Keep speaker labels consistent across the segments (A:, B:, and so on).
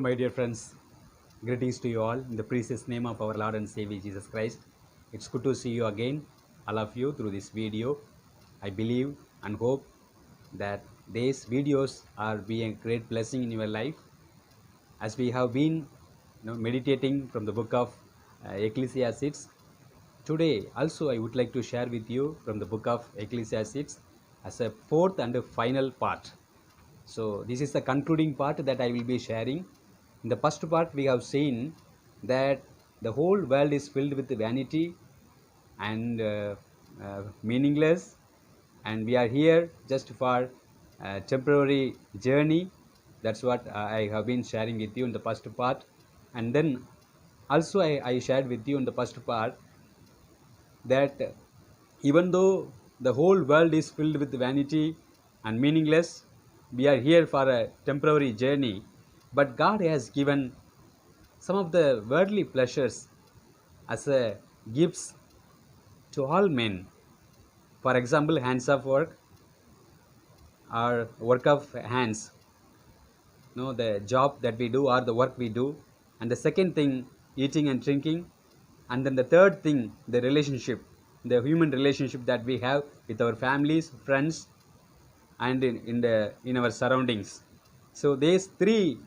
A: my dear friends. Greetings to you all in the precious name of our Lord and Savior Jesus Christ. It's good to see you again, all of you, through this video. I believe and hope that these videos are being a great blessing in your life. As we have been meditating from the book of Ecclesiastes, today also I would like to share with you from the book of Ecclesiastes as a fourth and a final part. So this is the concluding part that I will be sharing. In the first part, we have seen that the whole world is filled with vanity and meaningless, and we are here just for a temporary journey. That's what I have been sharing with you in the first part. And then also I shared with you in the first part that even though the whole world is filled with vanity and meaningless, we are here for a temporary journey, but God has given some of the worldly pleasures as a gifts to all men. For example, hands of work or work of hands, the job that we do or the work we do. And the second thing, eating and drinking. And then the third thing, the relationship, the human relationship that we have with our families, friends, and in our surroundings. So these three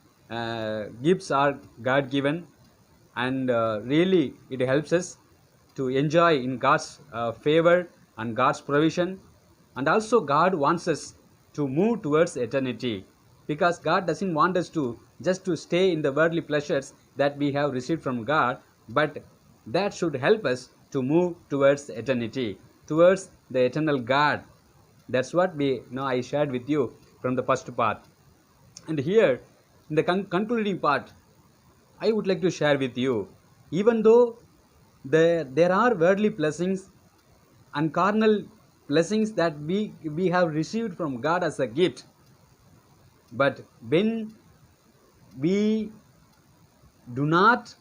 A: gifts are God given, and really it helps us to enjoy in God's favor and God's provision. And also God wants us to move towards eternity, because God doesn't want us to just to stay in the worldly pleasures that we have received from God, but that should help us to move towards eternity, towards the eternal God. That's what I shared with you from the first part. And here in the concluding part, I would like to share with you, even though there are worldly blessings and carnal blessings that we have received from God as a gift, but when we do not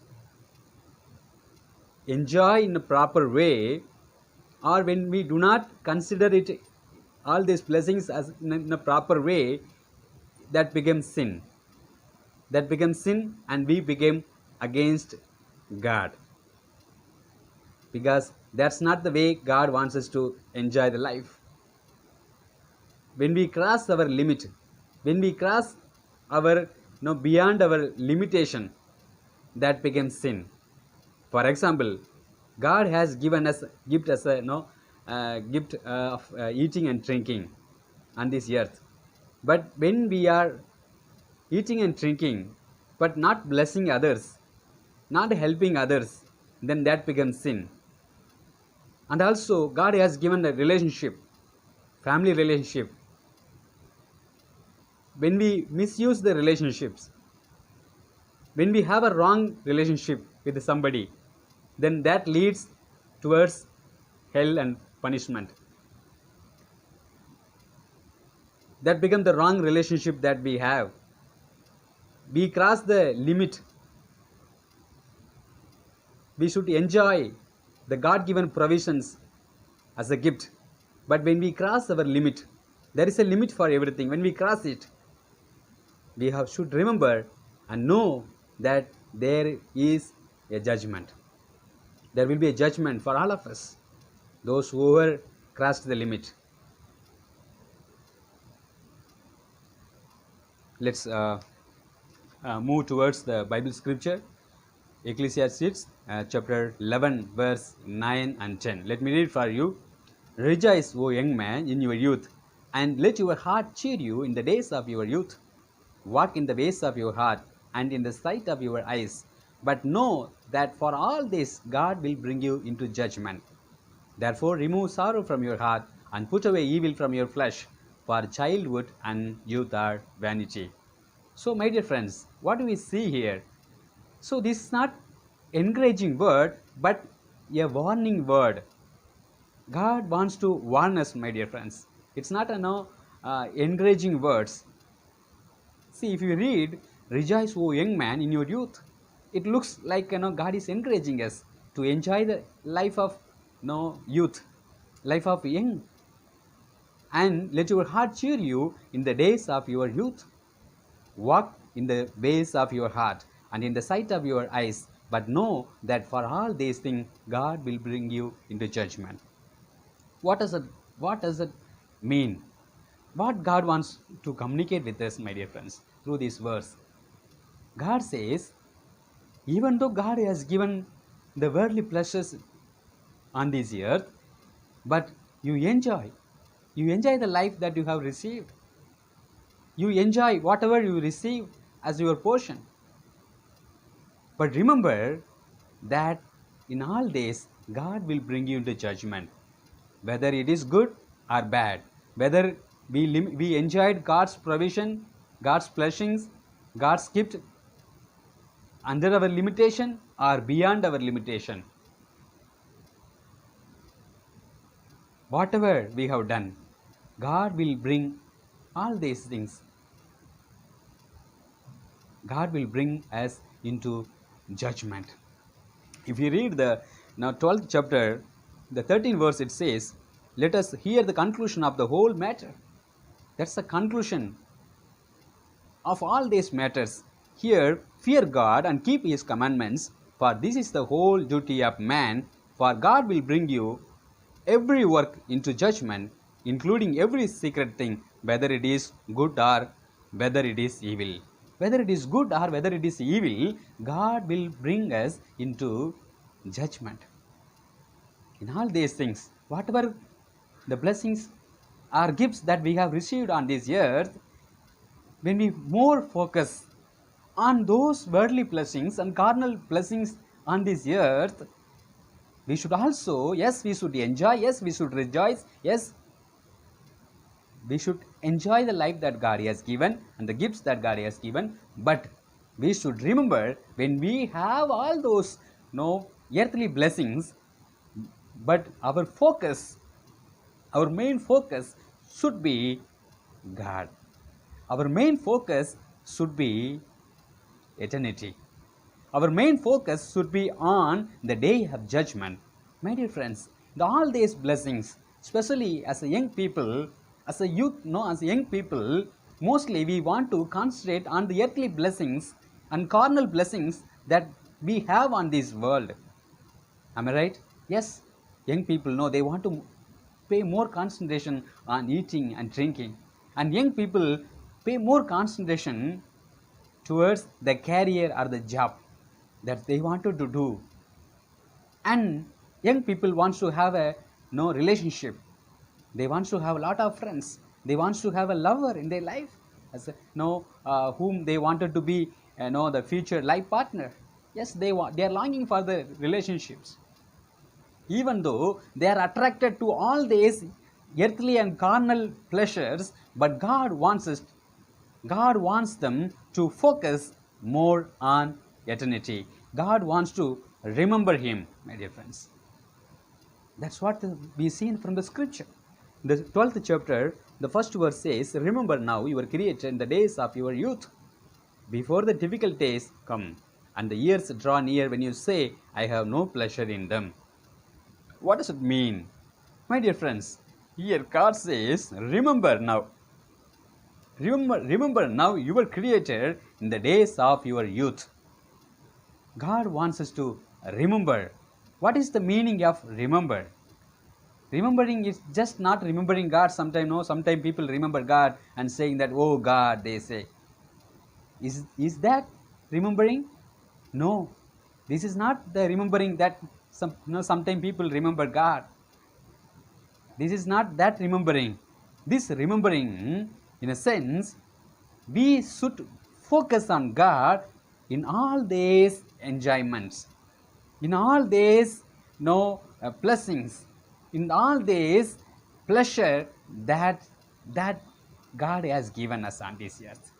A: enjoy in a proper way, or when we do not consider it all these blessings as in a proper way, that becomes sin. That becomes sin, and we became against God, because that's not the way God wants us to enjoy the life. When we cross our limit, when we cross our beyond our limitation, that becomes sin. For example, God has given us gift as a gift of eating and drinking on this earth. But when we are eating and drinking, but not blessing others, not helping others, then that becomes sin. And also, God has given a relationship, family relationship. When we misuse the relationships, when we have a wrong relationship with somebody, then that leads towards hell and punishment. That becomes the wrong relationship that we have. We cross the limit. We should enjoy the God-given provisions as a gift. But when we cross our limit, there is a limit for everything. When we cross it, we should remember and know that there is a judgment. There will be a judgment for all of us, those who ever crossed the limit. Let's move towards the Bible scripture, Ecclesiastes chapter 11, verse 9 and 10. Let me read for you. Rejoice, O young man, in your youth, and let your heart cheer you in the days of your youth. Walk in the ways of your heart and in the sight of your eyes. But know that for all this God will bring you into judgment. Therefore remove sorrow from your heart and put away evil from your flesh, for childhood and youth are vanity. So my dear friends, what do we see here? So this is not encouraging word, but a warning word. God wants to warn us, my dear friends. It's not encouraging words. See, if you read, rejoice, O young man, in your youth, it looks like God is encouraging us to enjoy the life of youth, life of young, and let your heart cheer you in the days of your youth. Walk in the ways of your heart and in the sight of your eyes, but know that for all these things God will bring you into judgment. What does it mean? What God wants to communicate with us, my dear friends, through this verse? God says, even though God has given the worldly pleasures on this earth, but you enjoy the life that you have received. You enjoy whatever you receive as your portion. But remember that in all days, God will bring you into judgment, whether it is good or bad, whether we enjoyed God's provision, God's blessings, God's gift under our limitation or beyond our limitation. Whatever we have done, God will bring all these things. God will bring us into judgment. If you read the 12th chapter, the 13th verse, it says, let us hear the conclusion of the whole matter. That's the conclusion of all these matters. Here, fear God and keep His commandments, for this is the whole duty of man. For God will bring you every work into judgment, including every secret thing, whether it is good or whether it is evil. Whether it is good or whether it is evil, God will bring us into judgment. In all these things, whatever the blessings or gifts that we have received on this earth, when we more focus on those worldly blessings and carnal blessings on this earth, we should also, yes, we should enjoy, yes, we should rejoice, yes, we should enjoy the life that God has given and the gifts that God has given, but we should remember when we have all those earthly blessings, but our main focus should be God. Our main focus should be eternity. Our main focus should be on the day of judgment. My dear friends, all these blessings, especially as a young people, as a youth, as young people, mostly we want to concentrate on the earthly blessings and carnal blessings that we have on this world. Am I right? Yes, young people know they want to pay more concentration on eating and drinking, and young people pay more concentration towards the career or the job that they wanted to do. And young people wants to have a relationship. They want to have a lot of friends. They want to have a lover in their life, as whom they wanted to be the future life partner. Yes, they are longing for the relationships. Even though they are attracted to all these earthly and carnal pleasures, but God wants them to focus more on eternity. God wants to remember Him, my dear friends. That's what we seen from the scripture. The 12th chapter, the first verse says, remember now your Creator in the days of your youth, before the difficult days come, and the years draw near when you say, I have no pleasure in them. What does it mean? My dear friends, here God says, remember now. Remember now your Creator in the days of your youth. God wants us to remember. What is the meaning of remember? Remembering is just not remembering God. Sometimes people remember God and saying that, oh God, they say. Is that remembering? No. This is not the remembering that sometimes people remember God. This is not that remembering. This remembering, in a sense, we should focus on God in all these enjoyments, in all these blessings, in all these pleasure that God has given us on this earth.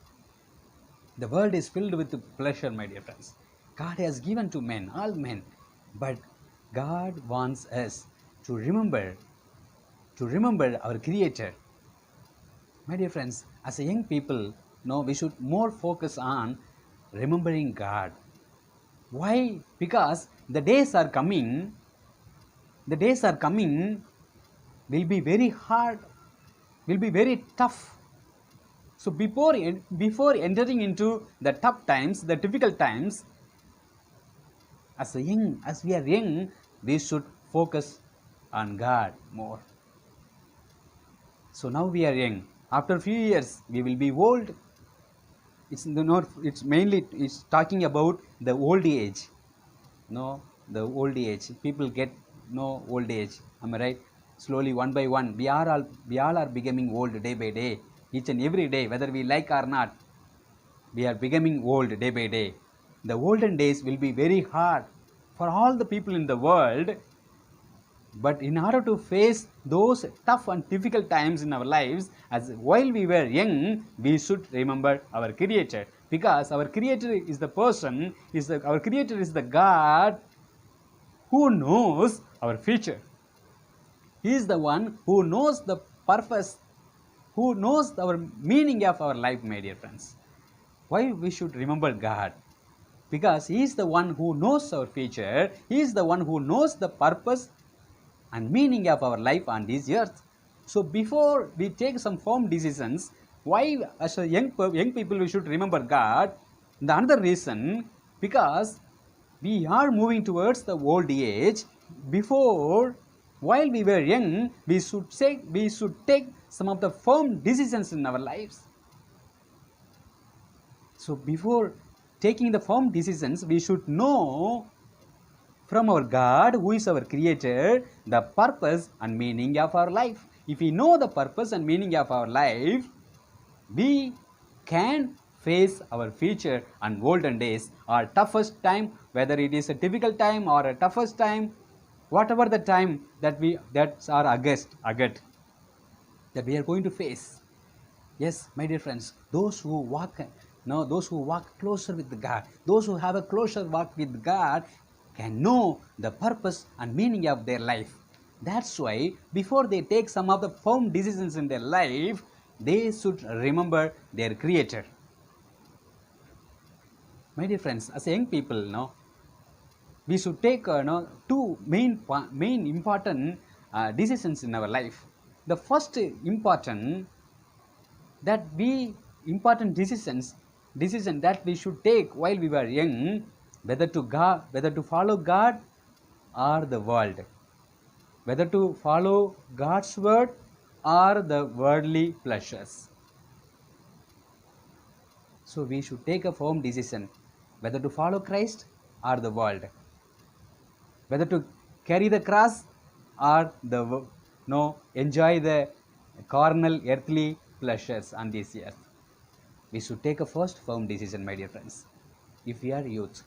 A: The world is filled with pleasure, my dear friends. God has given to men, all men, but God wants us to remember our Creator. My dear friends, as a young people, we should more focus on remembering God. Why? Because the days are coming will be very hard, will be very tough. So before entering into the tough times, the difficult times, as we are young, we should focus on God more. So now we are young. After a few years, we will be old. It's mainly it's talking about the old age. No, the old age. People get no old age. Am I right? Slowly, one by one, we all are becoming old day by day. Each and every day, whether we like or not, we are becoming old day by day. The olden days will be very hard for all the people in the world, but in order to face those tough and difficult times in our lives, as while we were young, we should remember our Creator, because our Creator is the person, our Creator is the God who knows our future. He is the one who knows the purpose, who knows our meaning of our life, my dear friends. Why we should remember God? Because He is the one who knows our future. He is the one who knows the purpose and meaning of our life on this earth. So before we take some firm decisions, why as a young people we should remember God? The another reason, because we are moving towards the old age. Before, while we were young, we should take some of the firm decisions in our lives. So before taking the firm decisions, we should know from our God, who is our Creator, the purpose and meaning of our life. If we know the purpose and meaning of our life, we can face our future and olden days or toughest time, whether it is a difficult time or a toughest time, whatever the time that's our August that we are going to face. Yes, my dear friends, those who walk closer with God, those who have a closer walk with God can know the purpose and meaning of their life. That's why before they take some of the firm decisions in their life, they should remember their Creator. My dear friends, as young people, we should take two main important decisions in our life. The first important decision that we should take while we were young, whether to follow God or the world, whether to follow God's word or the worldly pleasures. So we should take a firm decision whether to follow Christ or the world, whether to carry the cross or enjoy the carnal earthly pleasures on this earth. We should take a first firm decision, my dear friends, if we are youth.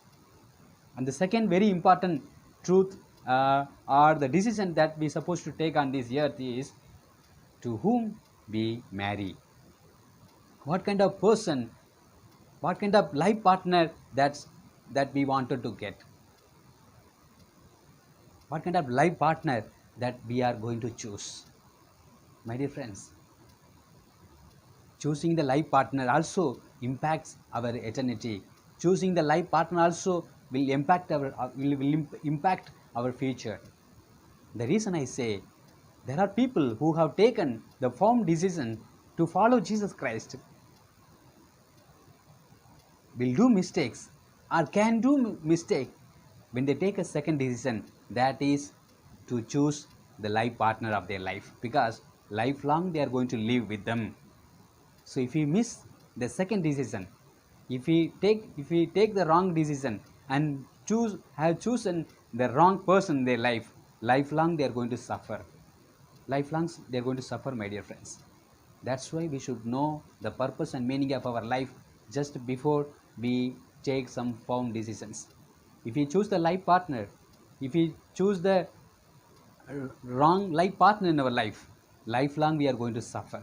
A: And the second very important truth or the decision that we are supposed to take on this earth is to whom we marry. What kind of person, what kind of life partner that we wanted to get. What kind of life partner that we are going to choose. My dear friends, choosing the life partner also impacts our eternity. Choosing the life partner also will impact our future. The reason I say, there are people who have taken the firm decision to follow Jesus Christ, will do mistakes or can do mistake when they take a second decision, that is to choose the life partner of their life, because lifelong they are going to live with them. So if we miss the second decision, if we take the wrong decision and have chosen the wrong person in their life, lifelong they are going to suffer. Lifelong they are going to suffer, my dear friends. That's why we should know the purpose and meaning of our life just before we take some firm decisions. If we choose the life partner, if we choose the wrong life partner in our life, lifelong we are going to suffer.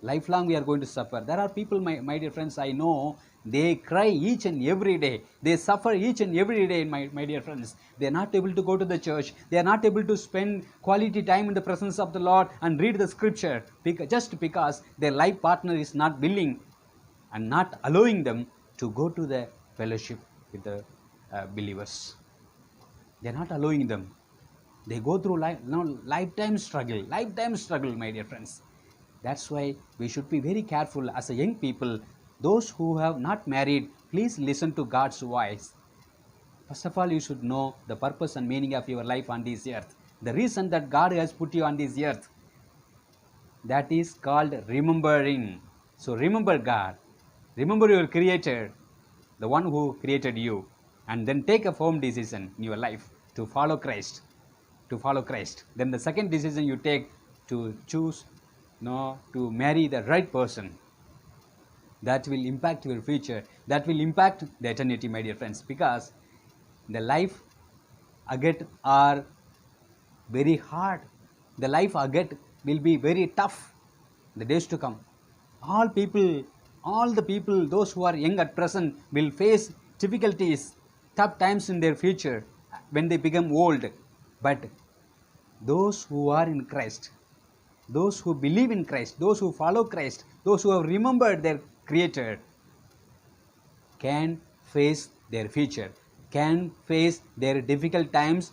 A: Lifelong we are going to suffer. There are people, my dear friends, I know, they cry each and every day. They suffer each and every day, my dear friends. They are not able to go to the church. They are not able to spend quality time in the presence of the Lord and read the scripture, just because their life partner is not willing and not allowing them to go to the fellowship with the believers. They are not allowing them. They go through lifetime struggle, my dear friends. That's why we should be very careful as a young people. Those who have not married, please listen to God's voice. First of all, you should know the purpose and meaning of your life on this earth. The reason that God has put you on this earth, that is called remembering. So remember God, remember your Creator, the one who created you, and then take a firm decision in your life to follow Christ. To follow Christ. Then the second decision you take to choose, no, to marry the right person. That will impact your future. That will impact the eternity, my dear friends, because the life ahead are very hard. The life ahead will be very tough. The days to come. All people, all the people, those who are young at present will face difficulties, tough times in their future when they become old. But those who are in Christ, those who believe in Christ, those who follow Christ, those who have remembered their Creator, can face their future, can face their difficult times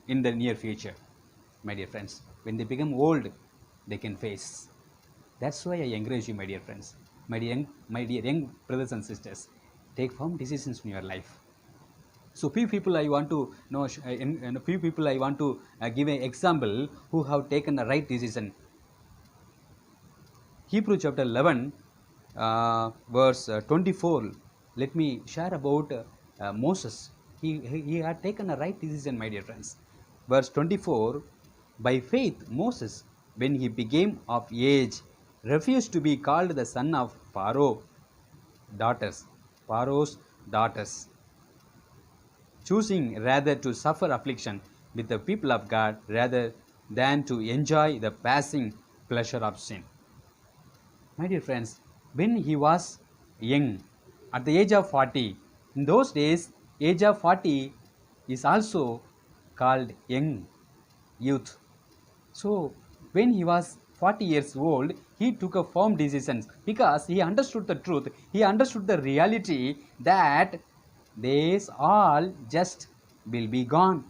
A: in the near future. My dear friends, when they become old, they can face. That's why I encourage you, my dear friends, my dear young brothers and sisters, take firm decisions in your life. So few people I want to know, in a few people I want to give an example who have taken the right decision. Hebrew chapter 11, verse 24. Let me share about Moses. He had taken a right decision, my dear friends. Verse 24. By faith, Moses, when he became of age, refused to be called the son of Pharaoh's daughters, choosing rather to suffer affliction with the people of God rather than to enjoy the passing pleasure of sin. My dear friends, when he was young, at the age of 40, in those days, age of 40 is also called young youth. So, when he was 40 years old, he took a firm decision because he understood the truth, he understood the reality that these all just will be gone.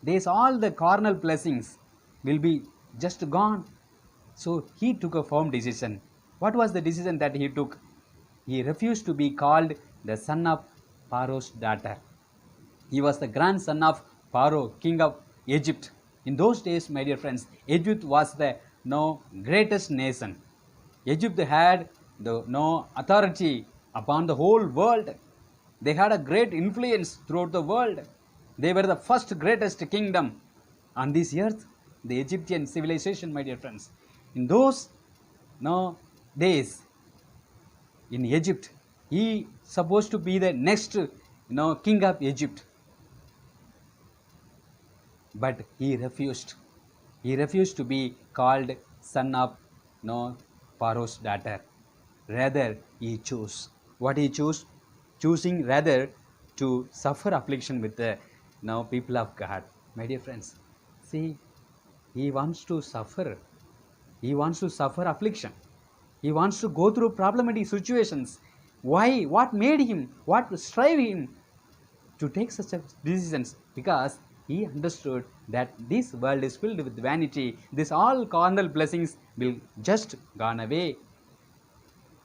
A: These all the carnal blessings will be just gone. So he took a firm decision. What was the decision that he took? He refused to be called the son of Pharaoh's daughter. He was the grandson of Pharaoh, king of Egypt. In those days, my dear friends, Egypt was the greatest nation. Egypt had the authority upon the whole world. They had a great influence throughout the world. They were the first greatest kingdom on this earth, the Egyptian civilization, my dear friends. In those days, in Egypt, he supposed to be the next king of Egypt. But he refused. He refused to be called son of Pharaoh's daughter. Rather, he chose. What he chose? Choosing rather to suffer affliction with the people of God. My dear friends, see, he wants to suffer. He wants to suffer affliction. He wants to go through problematic situations. Why? What made him? What strive him to take such decisions? Because he understood that this world is filled with vanity. This all carnal blessings will just gone away,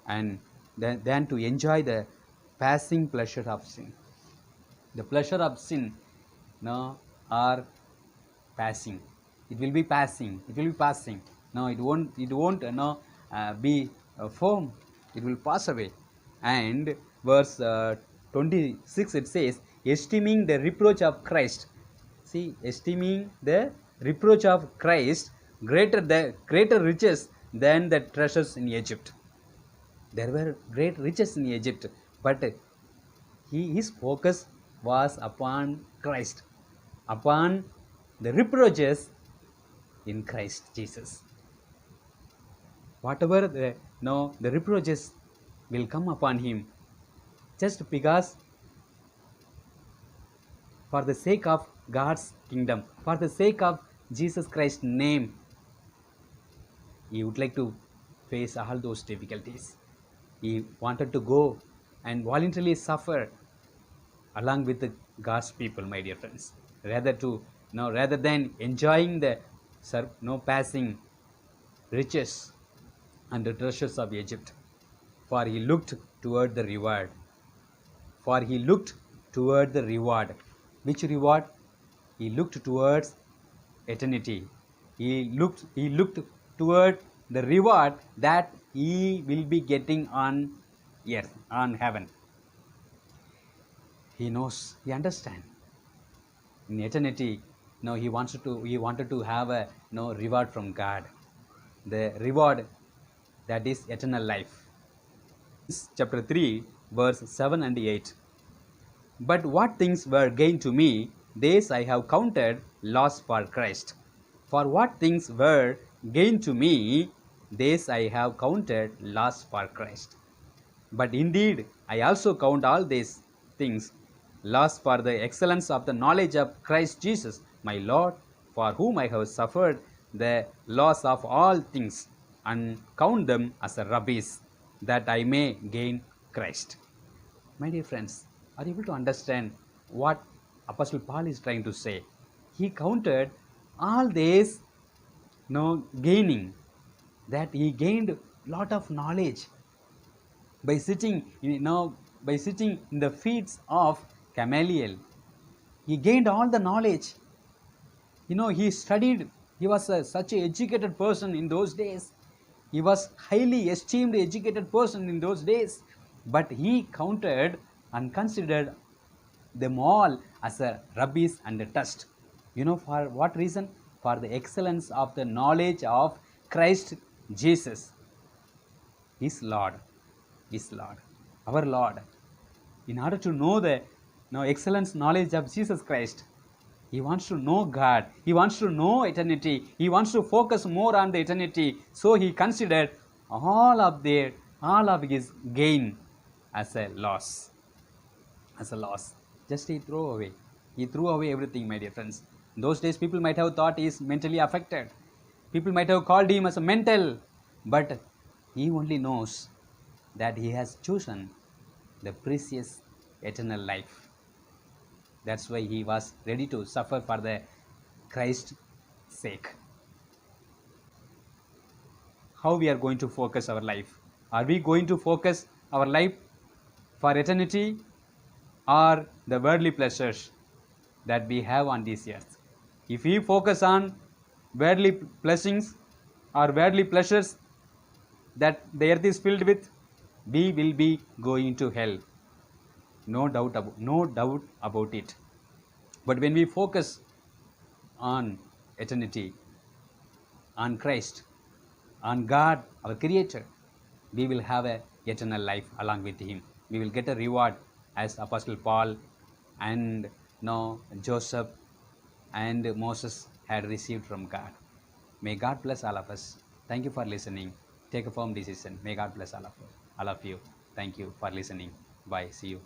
A: and then to enjoy the passing pleasure of sin. The pleasure of sin are passing. It will be passing. It will be passing. No, it won't be firm. It will pass away. And verse 26 it says, esteeming the reproach of Christ. See, esteeming the reproach of Christ greater riches than the treasures in Egypt. There were great riches in Egypt, but his focus was upon Christ, upon the reproaches in Christ Jesus. Whatever the reproaches will come upon him, just because for the sake of God's kingdom, for the sake of Jesus Christ's name, he would like to face all those difficulties. He wanted to go and voluntarily suffer along with the God's people, my dear friends, rather than enjoying the passing riches and the treasures of Egypt, for he looked toward the reward. For he looked toward the reward. Which reward? He looked towards eternity. He looked toward the reward that he will be getting on earth, on heaven. He knows, he understands. In eternity, no, he wanted to have a no reward from God. The reward that is eternal life. Chapter 3, verse 7 and 8. But what things were gain to me, these I have counted loss for Christ. For what things were gain to me, these I have counted loss for Christ. But indeed, I also count all these things loss for the excellence of the knowledge of Christ Jesus, my Lord, for whom I have suffered the loss of all things, and count them as a rubbish, that I may gain Christ. My dear friends, are you able to understand what Apostle Paul is trying to say? He counted all these gaining, that he gained lot of knowledge by sitting by sitting in the feet of Gamaliel. He gained all the knowledge. He studied. He was such an educated person in those days. He was highly esteemed educated person in those days. But he counted and considered them all as a rubbish and a dust. For what reason? For the excellence of the knowledge of Christ Jesus, his Lord, our Lord. In order to know the excellence knowledge of Jesus Christ, he wants to know God. He wants to know eternity. He wants to focus more on the eternity. So he considered all of his gain as a loss. As a loss. Just he threw away. He threw away everything, my dear friends. In those days, people might have thought he is mentally affected. People might have called him as a mental. But he only knows that he has chosen the precious eternal life. That's why he was ready to suffer for the Christ's sake. How we are going to focus our life? Are we going to focus our life for eternity or the worldly pleasures that we have on this earth? If we focus on worldly blessings or worldly pleasures that the earth is filled with, we will be going to hell. No doubt about it. But when we focus on eternity, on Christ, on God, our Creator, we will have a eternal life along with Him. We will get a reward as Apostle Paul and Joseph and Moses had received from God. May God bless all of us. Thank you for listening. Take a firm decision. May God bless all of you. Thank you for listening. Bye. See you.